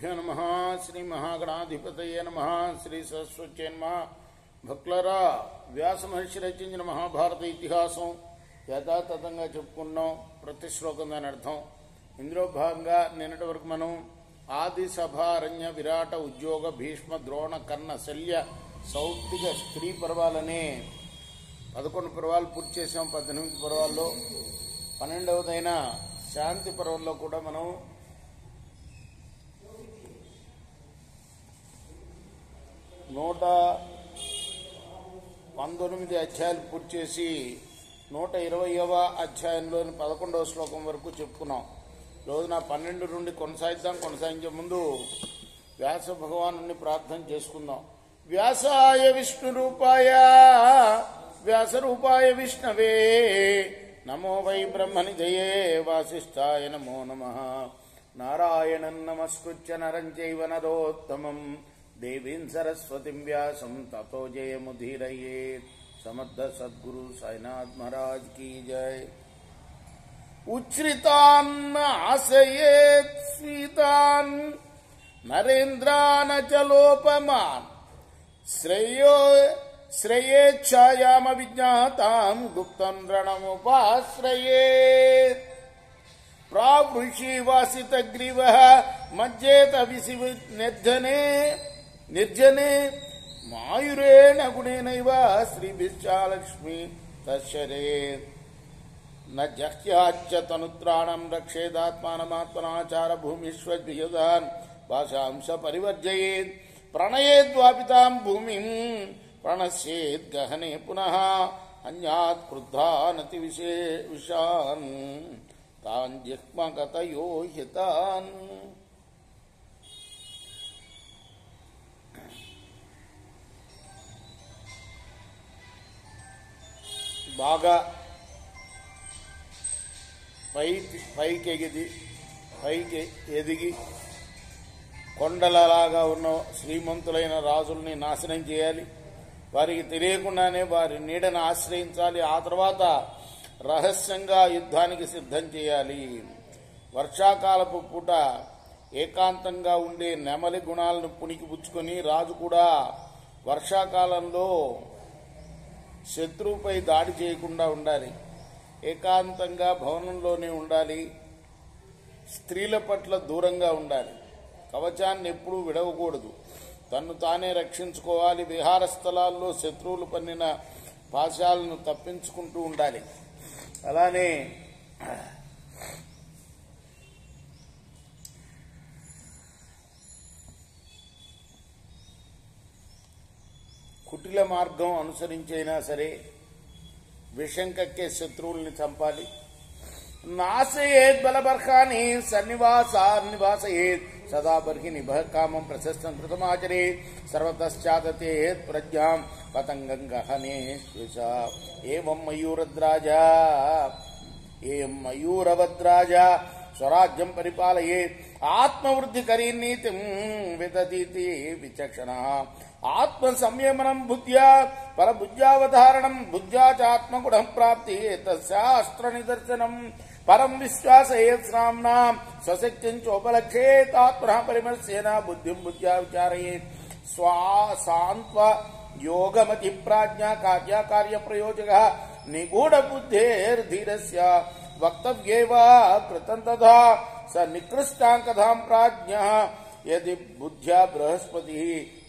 గురుభ్యో నమః. శ్రీ మహాగణాధిపతయే నమః. శ్రీ సరస్వత్యై నమః. భక్తులారా, వ్యాస మహర్షి రచించిన మహాభారత ఇతిహాసం యథాతథంగా చెప్పుకున్నాం. ప్రతి శ్లోకం దాని అర్థం. ఇందులో భాగంగా నిన్నటి వరకు మనం ఆది సభ అరణ్య విరాట ఉద్యోగ భీష్మ ద్రోణ కర్ణ శల్య సౌత్తిక స్త్రీ పర్వాలనే 11 పర్వాలు పూర్తి చేసాం. 18 పర్వాల్లో 12వదైన శాంతి పర్వంలో కూడా మనం 119 అధ్యాయాలు పూర్తి చేసి 120వ అధ్యాయంలోని 11వ శ్లోకం వరకు చెప్పుకున్నాం. రోజున 12 నుండి కొనసాగించే ముందు వ్యాస భగవాను ప్రార్థన చేసుకుందాం. వ్యాసాయ విష్ణు రూపాయ వ్యాస రూపాయ విష్ణవే నమో వై బ్రహ్మనిధయే వాసిష్ఠాయ నమో నమః. నారాయణం నమస్కృత్య నరం చైవ నరోత్తమం దేవీం సరస్వతిం వ్యాసం తతో జయముదీరయేత్. సమర్థ సద్గురు సాయినాథ్ మహారాజ్ की जय. ఉచ్ఛ్రితాన్ ఆశయేత్ స్వీతాన్ నరేంద్రాన్ చలోపమాన్ శ్రేయేచ్ఛాయామ విజ్ఞాతాం గుప్తం రణముపాశ్రయేత్. ప్రావృషి వాసితగ్రీవః మజ్జేత విసి నిర్జనే మాయురేణ గుణేనైవ శ్రీభిశ్చాలక్ష్మి తస్యరేత్. న జహ్యాచ్చ తనుత్రాణం రక్షేదాత్మానమాత్మనాచార భూమిష్వద్వియుధాన్ భాషాంశ పరివర్జయేత్. ప్రణయేద్వాపితాం భూమిం ప్రణశ్యేద్ గహనే పునః అన్యాత్ క్రుద్ధానతి విషాన్ తాన్ జిహ్మగతయో హితాన్. బాగా పైకి ఎదిగి కొండలలాగా ఉన్న శ్రీమంతులైన రాజుల్ని నాశనం చేయాలి. వారికి తెలియకుండానే వారి నీడను ఆశ్రయించాలి. ఆ తర్వాత రహస్యంగా యుద్ధానికి సిద్ధం చేయాలి. వర్షాకాలపు పూట ఏకాంతంగా ఉండే నెమలి గుణాలను పుణికిపుచ్చుకొని రాజు కూడా వర్షాకాలంలో శత్రువుపై దాడి చేయకుండా ఉండాలి. ఏకాంతంగా భవనంలోనే ఉండాలి. స్త్రీల పట్ల దూరంగా ఉండాలి. కవచాన్ని ఎప్పుడూ విడవకూడదు. తన్ను తానే రక్షించుకోవాలి. విహార స్థలాల్లో శత్రువులు పన్నిన పాశాలను తప్పించుకుంటూ ఉండాలి. అలానే కుటిల మార్గం అనుసరించైనా సరే విషం కక్కే శత్రువుల్ని చంపాలి. నాశయేత్ బలబర్హాని సన్నివాసాన్నివాసయేత్ సదా బర్హి నిభ కామం ప్రశస్తం కృతమాచరేత్. సర్వతశ్చాదతేత్ ప్రజ్ఞాం పతంగం గహనే ఏవం మయూరవద్రాజా స్వరాజ్యం పరిపాలయేత్. ఆత్మవృద్ధికరీ నీతిం విదధీతి విచక్షణ. ఆత్మ సంయమనం బుద్ధ్యా పరబుద్ధ్యావధారణం బుద్ధ్యా చాత్మగుణం ప్రాప్తి శాస్త్ర నిదర్శనం. పరం విశ్వాసయేత్ శ్రామ్నా స్వశక్తిం చోపలక్షేత్. ఆత్మన పరిమర్శేన బుద్ధిం బుద్ధ్యా విచారయేత్. సాంత్వ యోగమతి ప్రాజ్ఞా కార్య ప్రయోజక నిగూఢ బుద్ధేర్ధీరస్య వక్తవ్యేవ కృతం తథా స నికృష్టాంకథాం ప్రాజ్ఞః. యది బుద్ధ్యా బృహస్పతి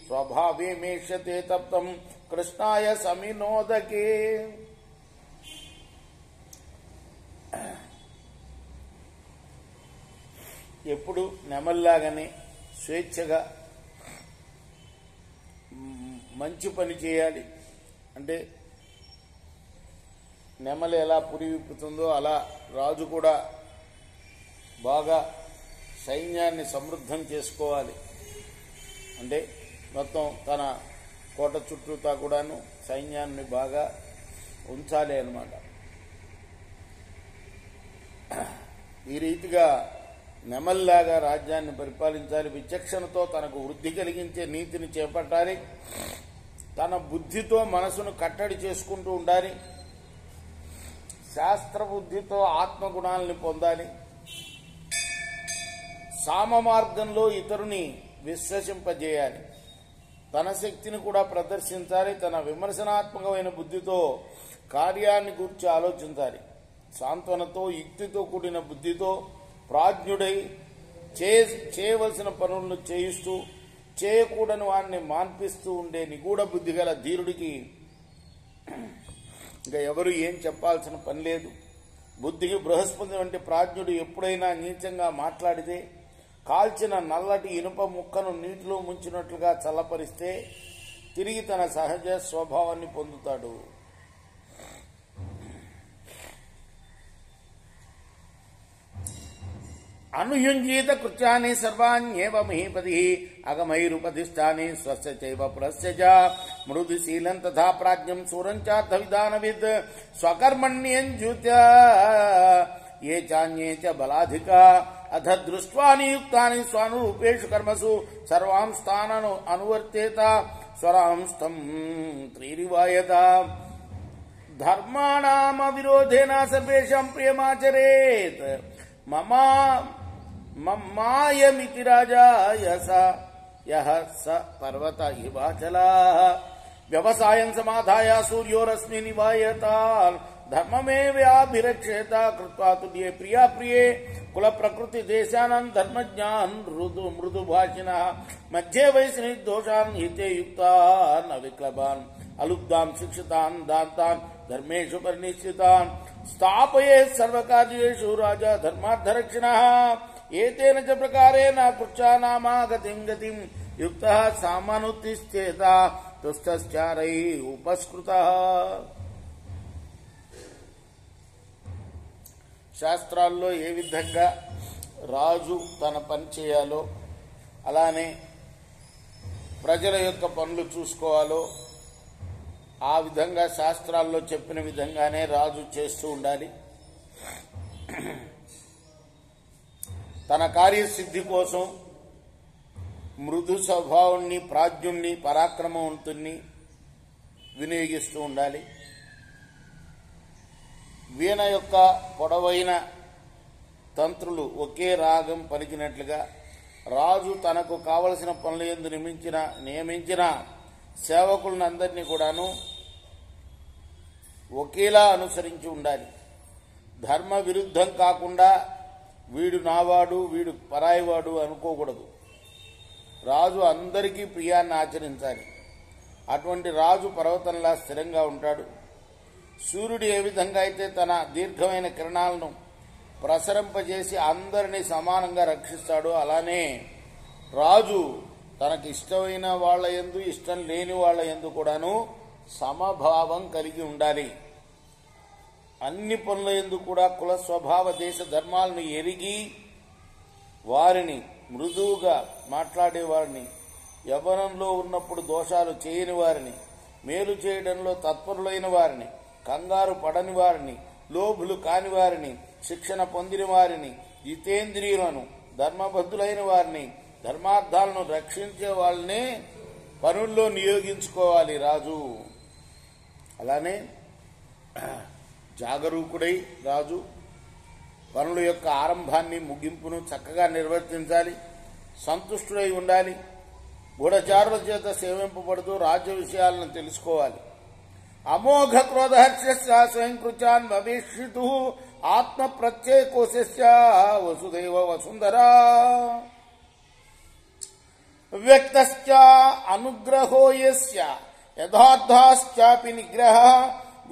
స్వభావే మేష్యతే తప్తం కృష్ణాయ సమినోదకే. ఎప్పుడు నెమల్లాగానే స్వేచ్ఛగా మంచి పని చేయాలి. అంటే నెమలి ఎలా పురి విప్పుతుందో అలా రాజు కూడా బాగా సైన్యాన్ని సమృద్ధం చేసుకోవాలి. అంటే మొత్తం తన కోట చుట్టూతా కూడాను సైన్యాన్ని బాగా ఉంచాలి అన్నమాట. ఈ రీతిగా నెమల్లాగా రాజ్యాన్ని పరిపాలించాలి. విచక్షణతో తనకు వృద్ధి కలిగించే నీతిని చేపట్టాలి. తన బుద్ధితో మనసును కట్టడి చేసుకుంటూ ఉండాలి. శాస్త్ర బుద్ధితో ఆత్మగుణాలని పొందాలి. సామ మార్గంలో ఇతరుని విశ్వసింపజేయాలి, తన శక్తిని కూడా ప్రదర్శించాలి, తన విమర్శనాత్మకమైన బుద్ధితో కార్యాన్ని గురించి ఆలోచించాలి, సాంత్వనతో యుక్తితో కూడిన బుద్ధితో ప్రాజ్ఞుడై చేయవలసిన పనులను చేయిస్తూ చేయకూడని వాడిని మాన్పిస్తూ ఉండే నిగూఢ బుద్ధి గల ధీరుడికి ఇంకా ఎవరు ఏం చెప్పాల్సిన పని లేదు. బుద్ధికి బృహస్పతి వంటి ప్రాజ్ఞుడు ఎప్పుడైనా నీచంగా మాట్లాడితే కాల్చిన నల్లటి ఇనుప ముక్కను నీటిలో ముంచినట్లుగా చల్లపరిస్తే తిరిగి తన సహజ స్వభావాన్ని పొందుతాడు. అనుయుంజీత కృత్యాన్ని సర్వాణ్యేవ మహీపతి అగమైరుపదిష్టాని స్వస్య చైవ పురస్య చ మృదుశీలం తథా ప్రాజ్ఞం శూరం చార్థ విధానవిద్ స్వకర్మణ్యంజుత్య ఏ చాన్యే చ బలాధికా అథ దృష్ట్వా నియుక్తాని స్వానురూపేషు కర్మసు సర్వాంస్తానను అనువర్తేత స్వరాంస్తం త్రిరివాయత ధర్మాణామ విరోధేన సర్వేషాం ప్రియమాచరేత్ మమ్మాయమితి రాజా యః స పర్వత ఇవాచలః వ్యవసాయం సమాధాయ సూర్యోరశ్మి నివాయతాల్ ధర్మమేవాభిరక్షేత కృత్వా తుల్యే ప్రియా ప్రియే కుల ప్రకృతి దేశానాం ధర్మజ్ఞాన్ మృదు భాషిణః మధ్యే వయసి నిర్దోషాన్ హితే యుక్తాన్ అవిక్లబాన్ అలుబ్ధాం శిక్షితాన్ దాంతాన్ ధర్మేషు పరినిశ్చితాన్ స్థాపయే సర్వకార్యేషు రాజా ధర్మార్థరక్షిణః ఏతేన చ ప్రకారేణ కృచ్ఛానామాగతిం గతిం యుక్తః సామానుత్తిష్ఠేత తుష్టశ్చారై ఉపస్కృతః. శాస్త్రాల్లో ఏ విధంగా రాజు తన పని చేయాలో అలానే ప్రజల యొక్క పనులు చూసుకోవాలో ఆ విధంగా శాస్త్రాల్లో చెప్పిన విధంగానే రాజు చేస్తూ ఉండాలి. తన కార్యసిద్ధి కోసం మృదు స్వభావాన్ని, ప్రాజ్ఞుణ్ణి, పరాక్రమవంతుణ్ణి వినియోగిస్తూ ఉండాలి. వీణ యొక్క పొడవైన తంత్రులు ఒకే రాగం పలికినట్లుగా రాజు తనకు కావలసిన పనుల యందు నియమించిన సేవకులను అందరినీ కూడాను ఒకేలా అనుసరించి ఉండాలి. ధర్మ విరుద్ధం కాకుండా వీడు నావాడు వీడు పరాయివాడు అనుకోకూడదు. రాజు అందరికీ ప్రియాన్ని ఆచరించాలి. అటువంటి రాజు పర్వతంలా స్థిరంగా ఉంటాడు. సూర్యుడు ఏ విధంగా అయితే తన దీర్ఘమైన కిరణాలను ప్రసరింపజేసి అందరినీ సమానంగా రక్షిస్తాడో అలానే రాజు తనకి ఇష్టమైన వాళ్ళ యందు ఇష్టం లేని వాళ్ళ యందు కూడాను సమభావం కలిగి ఉండాలి. అన్ని పనుల యందు కూడా కుల స్వభావ దేశ ధర్మాలను ఎరిగి వారిని మృదువుగా మాట్లాడేవారిని, యవ్వనంలో ఉన్నప్పుడు దోషాలు చేయని వారిని, మేలు చేయడంలో తత్పరులైన వారిని, కంగారు పడని వారిని, లోభులు కాని వారిని, శిక్షణ పొందిన వారిని, జితేంద్రియులను, ధర్మబద్ధులైన వారిని, ధర్మార్థాలను రక్షించే వాళ్ళనే పనుల్లో నియోగించుకోవాలి రాజు. అలానే జాగరూకుడై రాజు పనుల యొక్క ఆరంభాన్ని ముగింపును చక్కగా నిర్వర్తించాలి. సంతుష్టుడై ఉండాలి. గూఢచారుల చేత సేవింపబడుతూ రాజ్య విషయాలను తెలుసుకోవాలి. అమోఘ క్రోధహర్షస్య స్వయంకృచాన్ భవిష్యతు ఆత్మ ప్రత్యేకోశస్య వసుదేవ వసుంధరా వ్యక్తశ్చ అనుగ్రహో యస్య యథార్థాశ్చాపి నిగ్రహ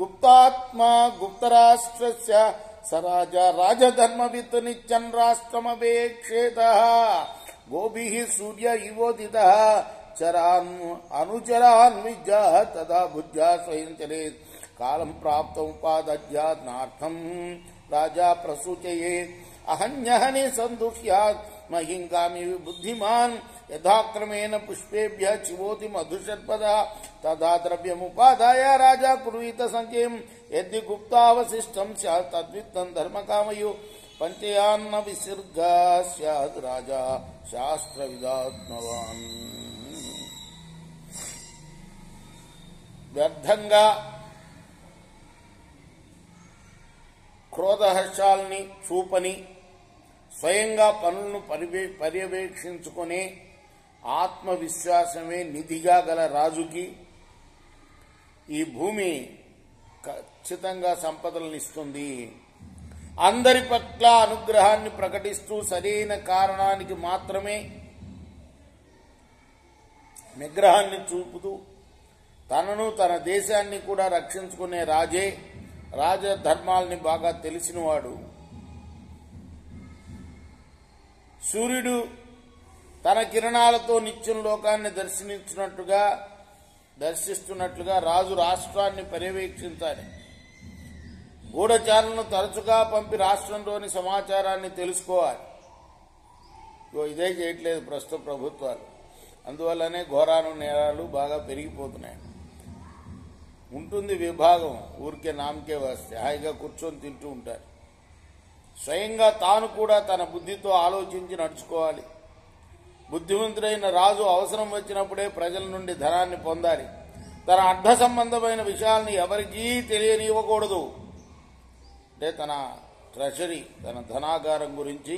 గుప్తాత్మా గుప్తరాష్ట్రస్య సరాజ రాజధర్మవిత్ నిత్యం రాష్ట్రమవేక్షేతః గోభిః సూర్య ఇవోదితః చరాన్ అనుచరాన్ విద్యాః తదా బుద్ధ్యా స్వయం చరేత్ కాలం ప్రాప్తముపాదధ్యాత్నార్థం రాజా ప్రసూచయేత్ అహన్యహని సందుష్యాత్ మహింగామి బుద్ధిమాన్ యథాక్రమేణ పుష్పేభ్య చివోతి మధుషర్పద తదా ద్రవ్యముపాదాయ రాజా కుర్వీత సంచయం యద్ది గుప్తావశిష్టం స్యాత్ తద్విత్తం ధర్మకామయో పంచయాన్న విసర్గా స్యాద్ రాజా శాస్త్ర విదాత్మవాన్. వ్యర్థంగా క్రోధహర్షాల్ని చూపని స్వయంగా పనులను పర్యవేక్షించుకునే ఆత్మవిశ్వాసమే నిధిగా గల రాజుకి ఈ భూమి ఖచ్చితంగా సంపదలను ఇస్తుంది. అందరి పట్ల అనుగ్రహాన్ని ప్రకటిస్తూ సరైన కారణానికి మాత్రమే నిగ్రహాన్ని చూపుతూ తనను తన దేశాన్ని కూడా రక్షించుకునే రాజే రాజధర్మాల్ని బాగా తెలిసినవాడు. సూర్యుడు తన కిరణాలతో నిత్యం లోకాన్ని దర్శిస్తున్నట్లుగా రాజు రాష్ట్రాన్ని పర్యవేక్షించాలి. గూఢచారులను తరచుగా పంపి రాష్ట్రంలోని సమాచారాన్ని తెలుసుకోవాలి. ఇదే చేయట్లేదు ప్రస్తుత ప్రభుత్వాలు. అందువల్లనే ఘోరాను నేరాలు బాగా పెరిగిపోతున్నాయి. ఉంటుంది విభాగం, ఊరికే నామకే వస్తే హాయిగా కూర్చొని తింటూ ఉంటారు. స్వయంగా తాను కూడా తన బుద్ధితో ఆలోచించి నడుచుకోవాలి. బుద్ధిమంతుడైన రాజు అవసరం వచ్చినప్పుడే ప్రజల నుండి ధనాన్ని పొందాలి. తన అర్థ సంబంధమైన విషయాల్ని ఎవరికీ తెలియనివ్వకూడదు. అంటే తన ట్రెషరీ, తన ధనాగారం గురించి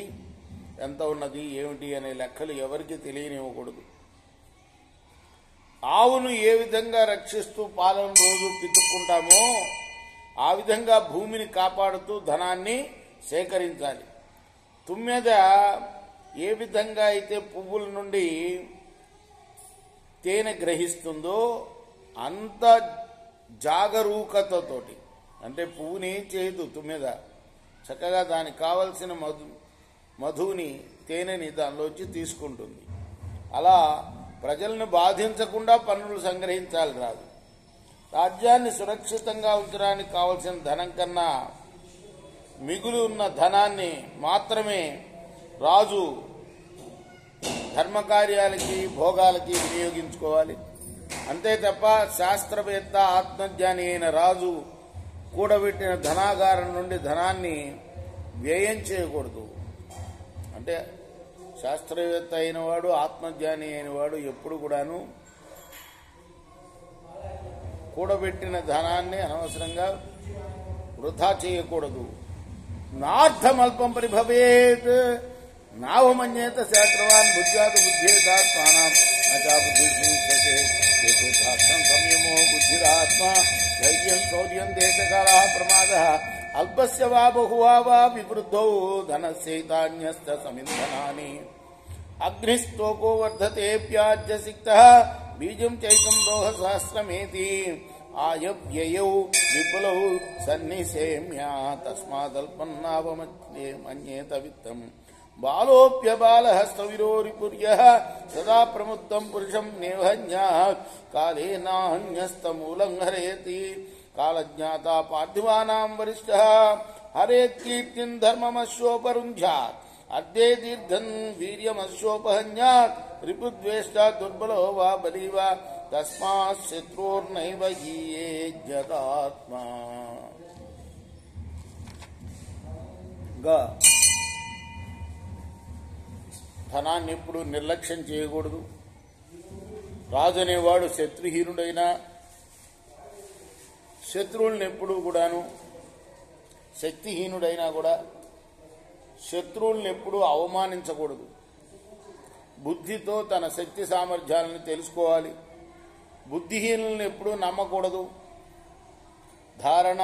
ఎంత ఉన్నది ఏమిటి అనే లెక్కలు ఎవరికి తెలియనివ్వకూడదు. ఆవును ఏ విధంగా రక్షిస్తూ పాలను రోజు పితుక్కుంటామో ఆ విధంగా భూమిని కాపాడుతూ ధనాన్ని సేకరించాలి. తుమ్మెద ఏ విధంగా అయితే పువ్వుల నుండి తేనె గ్రహిస్తుందో అంత జాగరూకతతోటి, అంటే పువ్వుని ఏం చేయదు తుమ్మెద, చక్కగా దానికి కావలసిన మధువుని తేనెని దానిలోంచి తీసుకుంటుంది. అలా ప్రజలను బాధించకుండా పన్నులు సంగ్రహించాలి రాదు. రాజ్యాన్ని సురక్షితంగా ఉంచడానికి కావలసిన ధనం కన్నా మిగులు ఉన్న ధనాన్ని మాత్రమే రాజు ధర్మకార్యాలకి భోగాలకి వినియోగించుకోవాలి. అంతే తప్ప శాస్త్రవేత్త ఆత్మజ్ఞాని అయిన రాజు కూడబెట్టిన ధనాగారం నుండి ధనాన్ని వ్యయం చేయకూడదు. అంటే శాస్త్రవేత్త అయినవాడు ఆత్మజ్ఞాని అయినవాడు ఎప్పుడు కూడాను కూడబెట్టిన ధనాన్ని అనవసరంగా వృధా చేయకూడదు. నార్థమల్పం పరిభవేత్ నావమన్యేత శాస్త్రవాన్ బుద్ధ్యాత్ బుద్ధ్యేతాత్మానం బుద్ధిర్థం సంయమో బుద్ధిరాత్మ ధైర్యం శౌర్యం దేశకాల ప్రమాద అల్పస్య వా బహువా వా వివృద్ధౌ ధనస్యైతాన్యస్త సమింధనాని అగ్నిస్తోకో వర్ధతేప్యాజ్య సిక్తః బీజం చైకం రోహ సహస్రమేతి ఆయవ్యయౌ విపులౌ సన్నిసేమ్య తస్మాదల్పన్నావమన్యేత విత్తం బాలోప్యబాలహస్తవిరోరిపుర్యః సదా ప్రముద్దం పురుషం నేవహన్యాత్ కాలేనాహన్యస్తమూలం హరేతి కాలజ్ఞాత పార్థివానాం వరిష్ఠః హరేత్కీర్తిం ధర్మమశ్వోపరుంధ్యాత్ అద్దే దీర్ఘం వీర్యమశ్వోపహన్యాత్ రిపుద్వేష్ట దుర్బలో వా బలీ వా తస్మాత్ శత్రుర్నైవ హీయేజ్యతాత్మా. ధనాన్ని ఎప్పుడు నిర్లక్ష్యం చేయకూడదు. రాజు అనేవాడు శత్రుహీనుడైనా శత్రువులను ఎప్పుడు కూడాను, శక్తిహీనుడైనా కూడా శత్రువులను ఎప్పుడూ అవమానించకూడదు. బుద్ధితో తన శక్తి సామర్థ్యాలను తెలుసుకోవాలి. బుద్ధిహీనులను ఎప్పుడూ నమ్మకూడదు. ధారణ,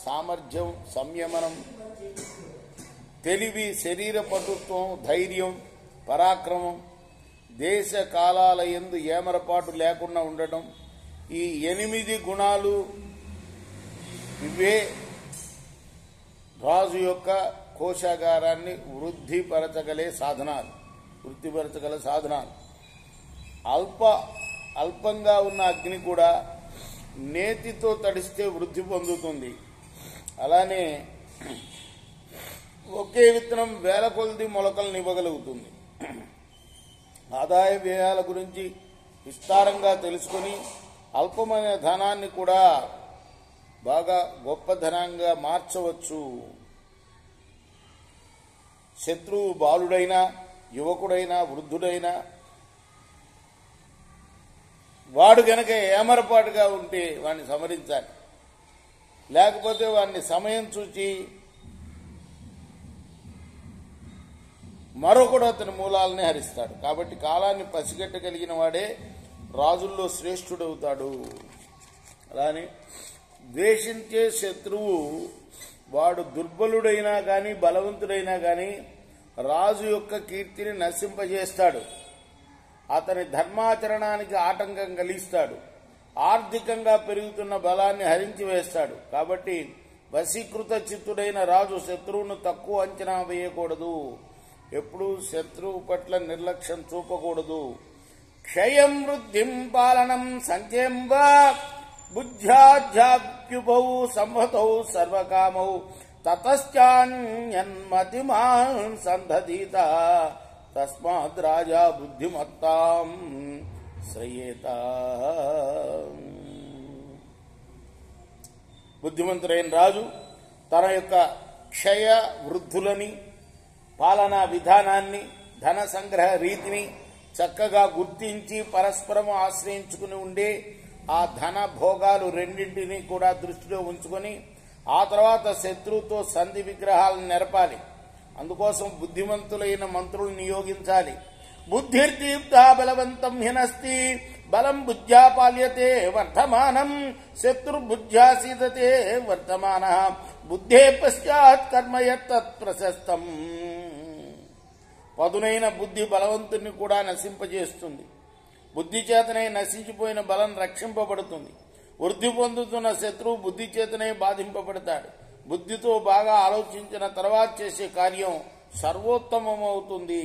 సామర్థ్యం, సంయమనం, తెలివి, శరీర పటుత్వం, ధైర్యం, పరాక్రమం, దేశ కాలాల యందు ఏమరపాటు లేకుండా ఉండటం, ఈ 8 గుణాలు ఇవే రాజు యొక్క కోశాగారాన్ని వృద్ధిపరచగల సాధనాలు. అల్పంగా ఉన్న అగ్ని కూడా నేతితో తడిస్తే వృద్ధి పొందుతుంది. అలానే ఒకే విత్తనం వేల కొలది మొలకలను ఇవ్వగలుగుతుంది. ఆదాయ వ్యయాల గురించి విస్తారంగా తెలుసుకొని అల్పమైన ధనాన్ని కూడా బాగా గొప్ప ధనంగా మార్చవచ్చు. శత్రువు బాలుడైనా, యువకుడైనా, వృద్ధుడైనా వాడు గనక ఏమరపాటుగా ఉంటే వాడిని సమరించాలి. లేకపోతే వాడిని సమయం చూచి మరొకడు అతని మూలాలని హరిస్తాడు. కాబట్టి కాలాన్ని పసిగట్టగలిగిన వాడే రాజుల్లో శ్రేష్ఠుడవుతాడు. అలానే ద్వేషించే శత్రువు వాడు దుర్బలుడైనా కానీ బలవంతుడైనా కానీ రాజు యొక్క కీర్తిని నశింపజేస్తాడు. అతని ధర్మాచరణానికి ఆటంకం కలిగిస్తాడు. ఆర్థికంగా పెరుగుతున్న బలాన్ని హరించి వేస్తాడు. కాబట్టి వశీకృత చిత్తుడైన రాజు శత్రువును తక్కువ అంచనా వేయకూడదు. ఎప్పుడూ శత్రువు పట్ల నిర్లక్ష్యం చూపకూడదు. క్షయం వృద్ధిం పాలనం సంఖ్యంబ బుద్ధ్యాధ్యాప్యుభౌ సంవతౌ సర్వకామౌ తతశ్చాన్యన్మతిమాన్ సందధీత తస్మాద్ రాజా బుద్ధిమత్తాం శ్రయేత. బుద్ధిమంతుడైన రాజు తన యొక్క క్షయ వృద్ధులని, పాలనా విధానాన్ని, ధన సంగ్రహ రీతిని చక్కగా గుర్తించి పరస్పరం ఆశ్రయించుకుని ఉండే ఆ ధన భోగాలు రెండింటినీ కూడా దృష్టిలో ఉంచుకొని ఆ తర్వాత శత్రువుతో సంధి విగ్రహాలను నెరపాలి. అందుకోసం బుద్ధిమంతులైన మంత్రులను నియోగించాలి. బుద్ధిర్దీప్త బలవంతం హినస్తి బలం బుద్ధ్యా పాల్యతే వర్ధమానం శత్రుర్బుద్ధ్యా సీదతే వర్ధమాన బుద్ధే పశ్చాత్ కర్మయత్తత్ ప్రశస్తం. పదునైన బుద్ధి బలవంతుని కూడా నశింపజేస్తుంది. బుద్ధి చేతనే నశించిపోయిన బలం రక్షింపబడుతుంది. వృద్ధి పొందుతున్న శత్రువు బుద్ధి చేతనే బాధింపబడతాడు. బుద్ధితో బాగా ఆలోచించిన తర్వాత చేసే కార్యం సర్వోత్తమమవుతుంది.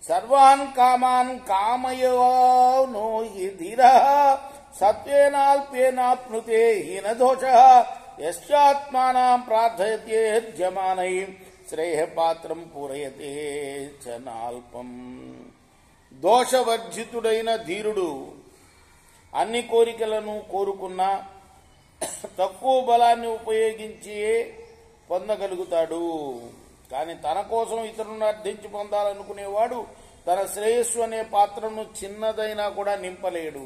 సర్వాన్ కామాన్ కామయో నో హి ధీర సత్వేనాల్పేనాప్నుతే హీనదోష యశ్చాత్మానాం ప్రార్థయతే జమానై శ్రేయపాత్రం పూరయతే చనాల్పం. దోషవర్జితుడైన ధీరుడు అన్ని కోరికలను కోరుకున్నా తక్కువ బలాన్ని ఉపయోగించి పొందగలుగుతాడు. కానీ తన కోసం ఇతరులను అర్థించి పొందాలనుకునేవాడు తన శ్రేయస్సు అనే పాత్రను చిన్నదైనా కూడా నింపలేడు.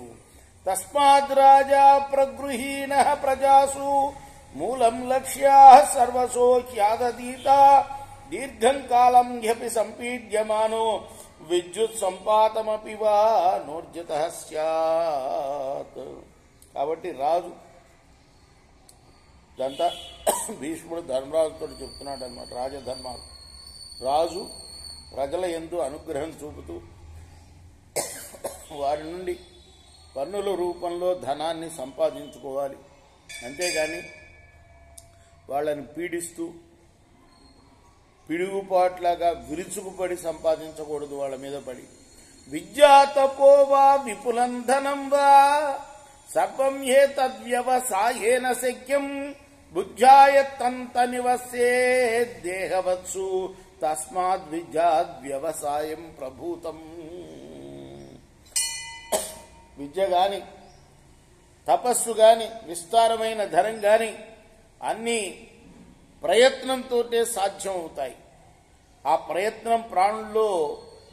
తస్మాద్ రాజా ప్రగృహీణ ప్రజాసు మూలం లక్ష్యా సర్వసో హ్యాదీత దీర్ఘం కాలం హ్యపి సంపీడ్యమానో విద్యుత్ సంపాతమపి వా నోర్జిత స్యాత్. కాబట్టి రాజు ఇదంతా భీష్ముడు ధర్మరాజుతో చెప్తున్నాడు అన్నమాట. రాజధర్మాలు. రాజు ప్రజల యందు అనుగ్రహం చూపుతూ వారి నుండి పన్నుల రూపంలో ధనాన్ని సంపాదించుకోవాలి. అంతేగాని వాళ్ళని పీడిస్తూ పిడుగుపాట్లాగా విరుచుకుపడి సంపాదించకూడదు. వాళ్ళ మీద పడి విద్యా తపో వా విపులం ధనం వా సర్వం ఏ తద్వ్యవసాయేన శక్యం బుద్ధ్యాయత్తంత నివసే దేహవత్సు తస్మాద్ విద్యాద్ వ్యవసాయం ప్రభూతం. విద్య గాని తపస్సు గాని విస్తారమైన ధనం గాని అన్నీ ప్రయత్నంతో సాధ్యం అవుతాయి. ఆ ప్రయత్నం ప్రాణుల్లో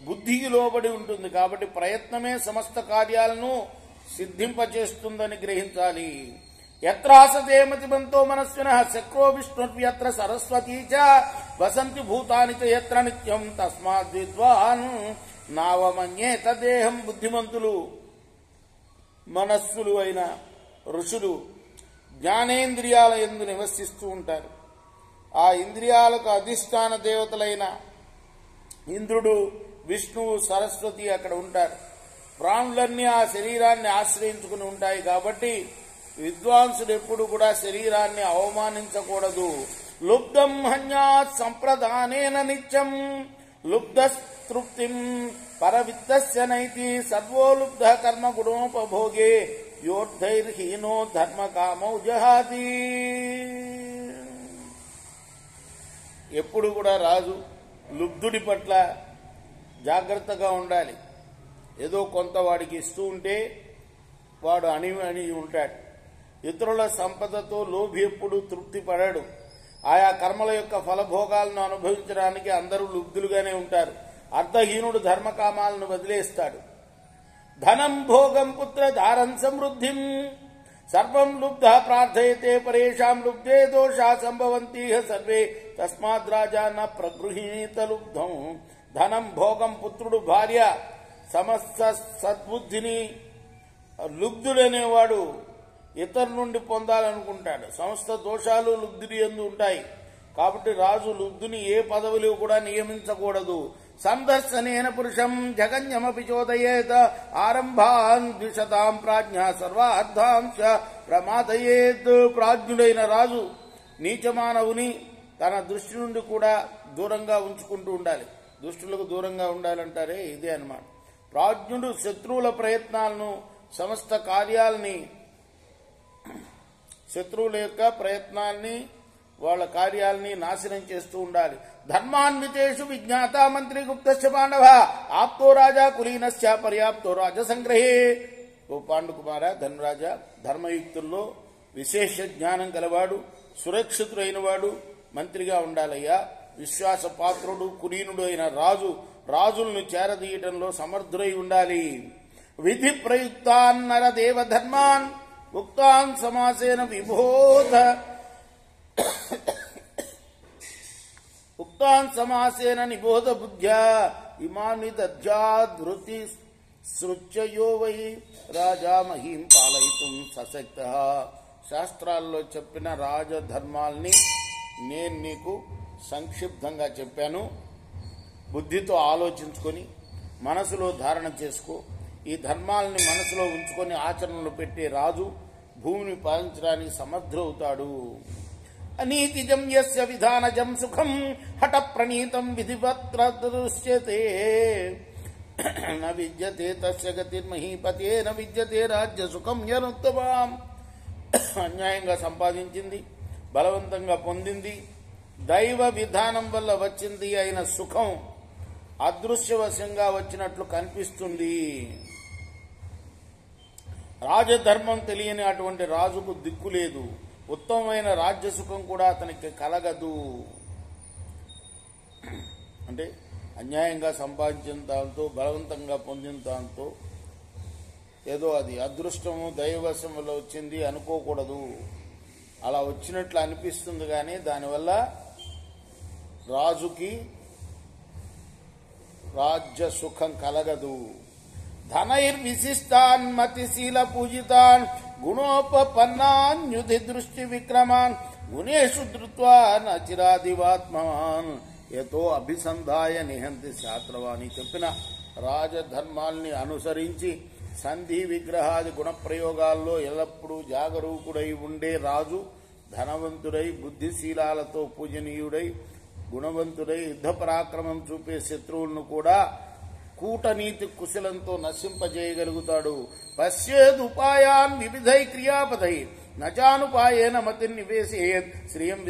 బుద్ధికి లోబడి ఉంటుంది. కాబట్టి ప్రయత్నమే సమస్త కార్యాలను సిద్ధింపచేస్తుందని గ్రహించాలి. ఎత్రాసతే మతిమంతో మనస్వినః శక్రో విష్ణుర్యత్ర సరస్వతీ చ వసంతి భూతాని చ యత్ర నిత్యం తస్మాద్ విద్వాన్ నావమన్యేత దేహం. బుద్ధిమంతులు మనస్సులు అయిన ఋషులు జ్ఞానేంద్రియాల యందు నివసిస్తూ ఉంటారు. ఆ ఇంద్రియాలకు అధిష్టాన దేవతలైన ఇంద్రుడు, విష్ణువు, సరస్వతి అక్కడ ఉంటారు. ప్రాణులన్నీ ఆ శరీరాన్ని ఆశ్రయించుకుని ఉంటాయి. కాబట్టి విద్వాంసుడు ఎప్పుడు కూడా శరీరాన్ని అవమానించకూడదు. లుబ్ధం హన్యాత్ సంప్రదానేన నిత్యం లుబ్ధస్తృప్తిం పరవిత్తస్య నైతి సర్వోలుబ్ధ కర్మ గుణోపభోగే యోర్ధైర్హీనో ధర్మకామౌ జహాతి. ఎప్పుడు కూడా రాజు లుబ్ధుడి పట్ల జాగ్రత్తగా ఉండాలి. ఏదో కొంత వాడికి ఇస్తూ ఉంటే వాడు అణి ఉంటాడు. ఇతరుల సంపదతో లోభి ఎప్పుడు తృప్తి పడాడు. ఆయా కర్మల యొక్క ఫలభోగాలను అనుభవించడానికి అందరూ లుబ్ధులుగానే ఉంటారు. అర్థహీనుడు ధర్మకామాలను వదిలేస్తాడు. ధనం భోగం పుత్ర ధారం సమృద్ధిం సర్వం లుబ్ధ ప్రార్థయతే పరేషాం లుబ్ధే దోషా సంభవంతి సర్వే తస్మాద్ రాజా న ప్రగృహీత లుబ్ధం ధనం, భోగం, పుత్రుడు, భార్య, సమస్త సద్బుద్ధిని లుబ్ధుడనేవాడు ఇతరు నుండి పొందాలనుకుంటాడు. సమస్త దోషాలు లుబ్ధుడి యందు ఉంటాయి. కాబట్టి రాజు లుబ్ధుని ఏ పదవిలో కూడా నియమించకూడదు. సందర్శనేన పురుషం జగన్యమపి చోదయేత ఆరంభాన్ ద్విషతాం ప్రాజ్ఞ సర్వార్థాంశ ప్రమాదయేత్. ప్రాజ్ఞుడైన రాజు నీచమానవుని తన దృష్టి నుండి కూడా దూరంగా ఉంచుకుంటూ ఉండాలి. దుష్టులకు దూరంగా ఉండాలంటారే ఇదే అన్నమాట. ప్రాజ్ఞుడు శత్రువుల ప్రయత్నాలను, సమస్త కార్యాలని, శత్రువుల యొక్క ప్రయత్నాన్ని, వాళ్ళ కార్యాలని నాశనం చేస్తూ ఉండాలి. ధర్మాన్వితేషు విజ్ఞాత మంత్రి గుప్తశ్చ పాండవ ఆప్తో రాజా కులీనశ్చ పర్యాప్తో రాజసంగ్రహే. ఓ పాండుకుమార, ధర్మరాజా, ధర్మయుక్తుల్లో విశేష జ్ఞానం గలవాడు, సురక్షితుడైన వాడు మంత్రిగా ఉండాలయ్యా. విశ్వాసపాత్రుడు, కులీనుడు అయిన రాజు రాజులను చేరదీయటంలో సమర్థుడై ఉండాలి. విధి ప్రయుక్తాన్నర దేవ ధర్మాన్ ఉక్తాన్ సమాసేన విబోధ ఉక్తాన్ సమాసేన నిబోధ బుద్ధ్యా ఇమాని దధ్యాధృతి సృత్యయో వై రాజా మహీం పాలయితుం సశక్త. శాస్త్రాల్లో చెప్పిన రాజధర్మాల్ని నేను నీకు సంక్షిప్తంగా చెప్పాను. బుద్ధితో ఆలోచించుకొని మనసులో ధారణ చేసుకో. ఈ ధర్మాలని మనసులో ఉంచుకొని ఆచరణలో పెట్టే రాజు భూమిని పాలించడానికి సమర్థుడవుతాడు. అనీతిజం యస్య విధానజం సుఖం హఠ ప్రణీతం విధివత్ర దృశ్యతే న విద్యతే తస్య గతిర్మహీపతే న విద్యతే రాజ్య సుఖం యనుత్తమాం. అన్యాయంగా సంపాదించింది, బలవంతంగా పొందింది, దైవ విధానం వల్ల వచ్చింది అయిన సుఖం అదృశ్యవశంగా వచ్చినట్లు కనిపిస్తుంది. రాజధర్మం తెలియని అటువంటి రాజుకు దిక్కు లేదు. ఉత్తమమైన రాజ్య సుఖం కూడా అతనికి కలగదు. అంటే అన్యాయంగా సంపాదించిన దాంతో, బలవంతంగా పొందిన దాంతో ఏదో అది అదృష్టము దైవవశం వల్ల వచ్చింది అనుకోకూడదు. అలా వచ్చినట్లు అనిపిస్తుంది, కానీ దానివల్ల రాజుకి రాజ్య సుఖం కలగదు. ధనైర్విశిష్టాన్ మతిశీల పూజితాన్ గుణోపపన్నాన్యుధి దృష్టి విక్రమాన్ గుణేషు ధృత్వా నచిరాదివాత్మాన్ యతో అభిసంధాయ నిహంతి శాస్త్రవాణి. చెప్పిన రాజధర్మాల్ని అనుసరించి సంధి విగ్రహాది గుణప్రయోగాల్లో ఎల్లప్పుడూ జాగరూకుడై ఉండే రాజు ధనవంతుడై, బుద్ధిశీలాలతో పూజనీయుడై, గుణవంతుడై, యుద్ధ పరాక్రమం చూపే శత్రువులను కూడా కూటనీతి కుశలంతో నశింపజేయగలుగుతాడు. పశ్యేదుపాయాన్ వివిధై క్రియాపదై నచానుపాయేన మతిర్నివేశేత్ శ్రియం